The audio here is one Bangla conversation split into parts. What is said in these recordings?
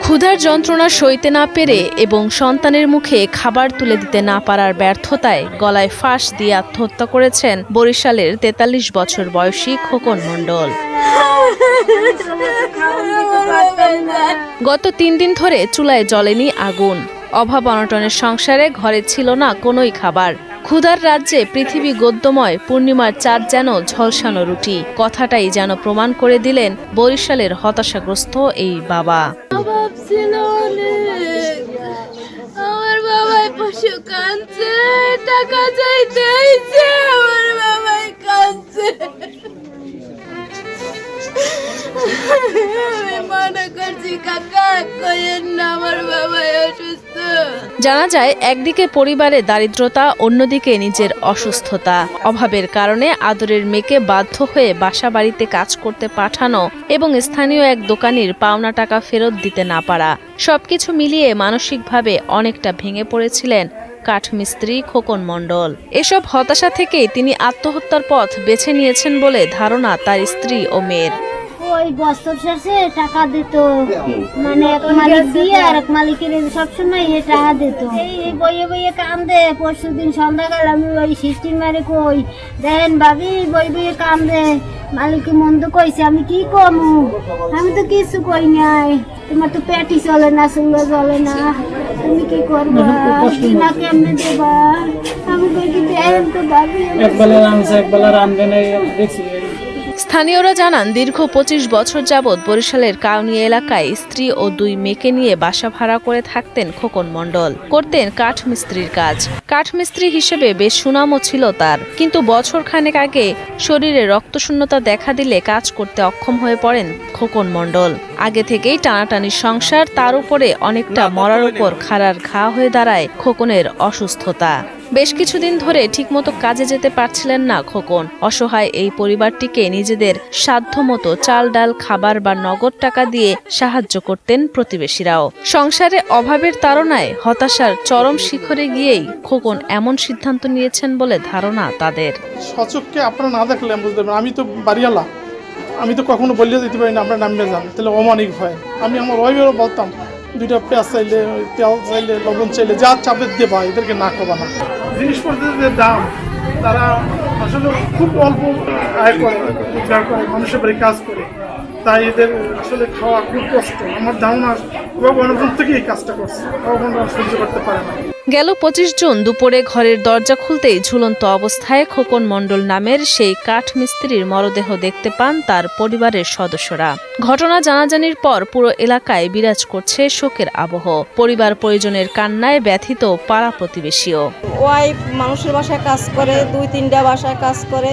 ক্ষুধার যন্ত্রণা সইতে না পেরে এবং সন্তানের মুখে খাবার তুলে দিতে না পারার ব্যর্থতায় গলায় ফাঁস দিয়ে আত্মহত্যা করেছেন বরিশালের ৪৩ বছর বয়সী খোকন মণ্ডল। গত ৩ দিন ধরে চুলায় জ্বলেনি আগুন। অভাব অনটনের সংসারে ঘরে ছিল না কোনোই খাবার। ক্ষুধার রাজ্যে পৃথিবী গদ্যময়, পূর্ণিমার চাঁদ যেন ঝলসানো রুটি। কথাটাই যেন প্রমাণ করে দিলেন বরিশালের হতাশাগ্রস্ত এই বাবা। আমার বাবাই পশু কাঁদছে, টাকা চাইতে আইছে, আমার বাবাই কাঁদছে। আমি মনে করছি কাকা কইেন না, আমার বাবাই অসুস্থ। জানা যায়, একদিকে পরিবারে দারিদ্রতা, অন্যদিকে নিজের অসুস্থতা। অভাবের কারণে আদরের মেয়েকে বাধ্য হয়ে বাসা বাড়িতে কাজ করতে পাঠানো এবং স্থানীয় এক দোকানির পাওনা টাকা ফেরত দিতে না পারা, সবকিছু মিলিয়ে মানসিকভাবে অনেকটা ভেঙে পড়েছিলেন কাঠমিস্ত্রি খোকন মণ্ডল। এসব হতাশা থেকেই তিনি আত্মহত্যার পথ বেছে নিয়েছেন বলে ধারণা তার স্ত্রী ও মেয়ের। ওই বছর শেষে টাকা দিত, মানে এক মালিক দিয়ে আর এক মালিকের সবসময় টাকা দিত। এই বইয়ে বইয়ে কান্দে। পরশু দিন সন্ধ্যাকাল আমি ওই সিস্টিম মারে কই, দেখেন ভাবি বই বইয়ে কান্দে, মালিককে মন্দ কইছে। আমি কি কমু? আমি তো কিছু কই নাই। তোমার তো পেটি চলে না, চুলা চলে না, তুমি কি করবা? না কেমনে দেবা? আমি কই কি দেন তো ভাবি, একবেলা রাঁধছে একবেলা রাঁধবে না, দেখছি। স্থানীয়রা জানান, দীর্ঘ ২৫ বছর যাবৎ বরিশালের কাউনিয়া এলাকায় স্ত্রী ও ২ মেয়েকে নিয়ে বাসা ভাড়া করে থাকতেন খোকন মণ্ডল। করতেন কাঠমিস্ত্রির কাজ। কাঠমিস্ত্রি হিসেবে বেশ সুনামও ছিল তার, কিন্তু বছর খানেক আগে শরীরে রক্তশূন্যতা দেখা দিলে কাজ করতে অক্ষম হয়ে পড়েন খোকন মণ্ডল। আগে থেকেই টানাটানির সংসার, তার উপরে অনেকটা মরার উপর খাড়ার ঘা হয়ে দাঁড়ায় খোকনের অসুস্থতা। বেশ কিছুদিন ধরে ঠিকমতো কাজে যেতে পারছিলেন না খোকন। অসহায় এই পরিবারটিকে নিজেদের সাধ্যমতো চাল ডাল খাবার বা নগদ টাকা দিয়ে সাহায্য করতেন প্রতিবেশীরাও। সংসারে অভাবের তাড়নায় হতাশার চরম শিখরে গিয়েই খোকন এমন সিদ্ধান্ত নিয়েছেন বলে ধারণা তাদের। সচক্ষে আপনারা না দেখলে বুঝতে পারবেন। আমি তো বাড়িওয়ালা, আমি তো কখনো বলিয়ে দিতে পারি না আপনারা নামবে যান, তাহলে অমানিক হয়। আমি আমার ওয়াইফেরও বলতাম, 2টা পেঁয়াজ চাইলে, তেল চাইলে, লবণ চাইলে যা চাপে দেবা, এদেরকে না খাবা না। জিনিসপত্রের যে দাম, তারা আসলে খুব অল্প আয় করে, রোজগার করে, মানুষের বাড়ি কাজ করে, তাই এদের আসলে খাওয়া খুব কষ্ট। আমার ধারণা অনেকক্ষণ থেকে এই কাজটা করছে, কখন সহ্য করতে পারে না। গেল ২৫ জুন দুপুরে ঘরের দরজা খুলতেই ঝুলন্ত অবস্থায় খোকন মণ্ডল নামের সেই কাঠমিস্ত্রির মরদেহ দেখতে পান তার পরিবারের সদস্যরা। ঘটনা জানাজানির পর পুরো এলাকায় বিরাজ করছে শোকের আবহ। পরিবার পরিজনের কান্নায় ব্যথিত পাড়া প্রতিবেশীও। ওয়াইফ মানুষের বাসায় কাজ করে, 2-3টা বাসায় কাজ করে,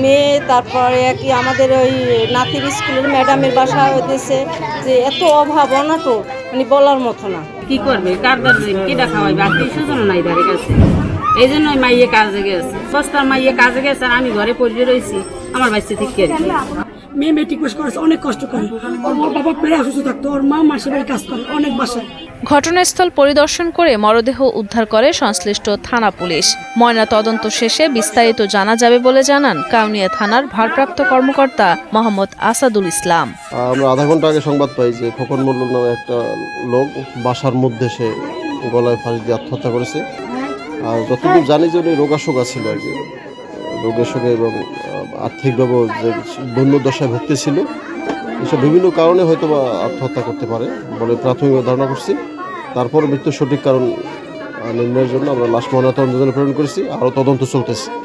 মেয়ে, তারপরে কি আমাদের ওই নাতির স্কুলের ম্যাডামের বাসা হইতেছে, যে এত অভাব অনাটন মানে বলার মতো না। কি করবে, কার দাঁড়ে কেটা খাওয়াইবে, আত্মীয় স্বজন নাই ধারে কাছে। এই জন্য মাইয়ে কাজে গেছে, সস্তার মাইয়ে কাজে গেছে, আর আমি ঘরে পড়ে রয়েছি আমার বাচ্চা ঠিক আর কি। মেয়ে মেট্রিক পাস করেছে, অনেক কষ্ট করে। ওর বাবা পেরে অসুস্থ থাকতো, ওর মা মাসে বাড়ি কাজ করে অনেক বাসায়। ঘটনাস্থল পরিদর্শন করে মরদেহ উদ্ধার করে সংশ্লিষ্ট থানা পুলিশ। ময়না তদন্ত শেষে বিস্তারিত জানা যাবে বলে জানান কাউনিয়া থানার ভারপ্রাপ্ত কর্মকর্তা মোহাম্মদ আসাদুল ইসলাম। আমরা আধা ঘন্টা আগে সংবাদ পাই যে খোকন মণ্ডল নামে একটা লোক বাসার মধ্যে সে গলায় ফাঁস দিয়ে আত্মহত্যা করেছে। আর যতটুকু জানি যে উনি রোগাশোকা ছিল আর কি, রোগের সঙ্গে এবং আর্থিকভাবে যে দৈন্যদশায় ভুগতে ছিল, এসব বিভিন্ন কারণে হয়তো বা আত্মহত্যা করতে পারে বলে প্রাথমিক ধারণা করছি। তারপর মৃত্যুর সঠিক কারণ নির্ণয়ের জন্য আমরা লাশ ময়নাতদন্তের জন্য প্রেরণ করেছি, আরও তদন্ত চলতেছে।